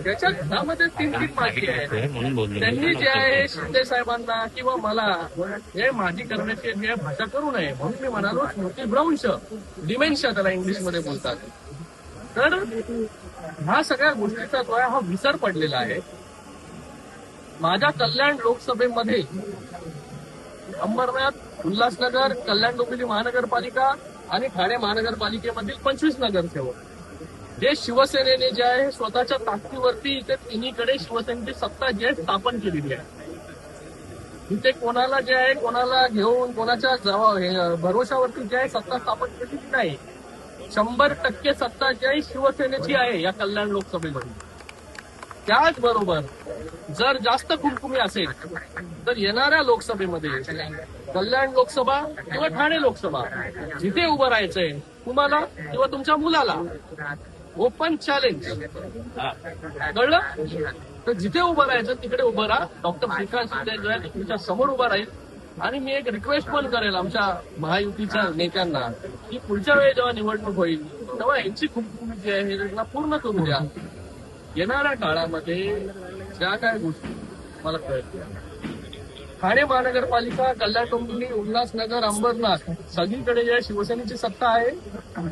त्याच्या घरामध्ये 3-3 माजी आहे. त्यांनी जे आहे शिंदे साहेबांना किंवा मला हे माजी करण्याची जे भाषा करू नये म्हणून मी म्हणालो स्मृतीभ्रंश, डिमेन्शिया त्याला इंग्लिशमध्ये बोलतात. तर ह्या सगळ्या गोष्टीचा जो हा विसर पडलेला आहे. माझ्या कल्याण लोकसभेमध्ये अंबरनाथ, उल्हासनगर, कल्याण डोंबिवली महानगरपालिका आणि ठाणे महानगरपालिकेमधील 25 नगरसेवक जे शिवसेनेने जे आहे स्वतःच्या ताकदीवरती इथे तिन्हीकडे शिवसेनेची सत्ता जी आहे स्थापन केलेली आहे. इथे कोणाला जे आहे कोणाला घेऊन कोणाच्या भरोशावरती जे आहे सत्ता स्थापन केलेली नाही. 100% सत्ता जी आहे शिवसेनेची आहे या कल्याण लोकसभेमध्ये. त्याचबरोबर जर जास्त खुमखुमी असेल तर येणाऱ्या लोकसभेमध्ये कल्याण लोकसभा किंवा ठाणे लोकसभा जिथे उभं राहायचंय तुम्हाला किंवा तुमच्या मुलाला ओपन चॅलेंज कळलं तर जिथे उभं राहायचं तिकडे उभं राहा. डॉक्टर श्रीकांत शिंदे जो आहे तुमच्या समोर उभा राहील. आणि मी एक रिक्वेस्ट पण करेल आमच्या महायुतीच्या नेत्यांना की पुढच्या वेळी जेव्हा निवडणूक होईल तेव्हा यांची खुमखुमी जी आहे त्यांना पूर्ण करू द्या. येणाऱ्या काळामध्ये ज्या काय गोष्टी मला कळतील ठाणे महानगरपालिका, कल्याण डोंबिवली, उल्हासनगर, अंबरनाथ सगळीकडे जे शिवसेनेची सत्ता आहे.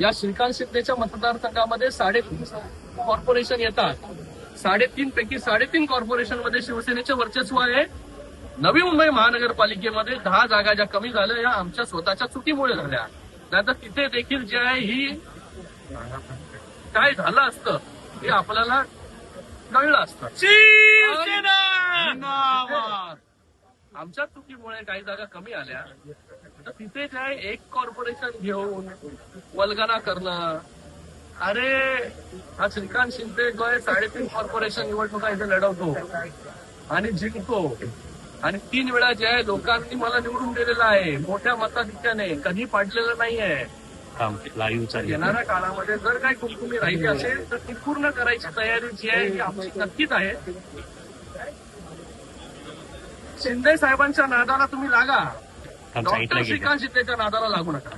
या श्रीकांत शिंदेच्या मतदारसंघामध्ये 3.5 कॉर्पोरेशन येतात. 3.5 पैकी 3.5 कॉर्पोरेशनमध्ये शिवसेनेचे वर्चस्व आहे. नवी मुंबई महानगरपालिकेमध्ये 10 जागा ज्या कमी झाल्या या आमच्या स्वतःच्या चुकीमुळे झाल्या. नाहीतर तिथे देखील जे आहे ही काय झालं असतं हे आपल्याला कळलं असतं. आमच्या चुकीमुळे काही जागा कमी आल्या तर तिथे जे आहे एक कॉर्पोरेशन घेऊन वल्गना करणं. अरे हा श्रीकांत शिंदे जो आहे 3.5 कॉर्पोरेशन निवडणुका इथे लढवतो आणि जिंकतो आणि 3 वेळा जे आहे लोकांनी मला निवडून दिलेला आहे मोठ्या मताधिक्याने, कधी पाडलेलं नाहीये. येणाऱ्या काळामध्ये जर काही खुमखुमी राहिली असेल तर ती पूर्ण करायची तयारी जी आहे ही आमची नक्कीच आहे. शिंदे साहेबांच्या नादाला तुम्ही लागा, डॉक्टर श्रीकांत शिंदेच्या नादाला लागू नका.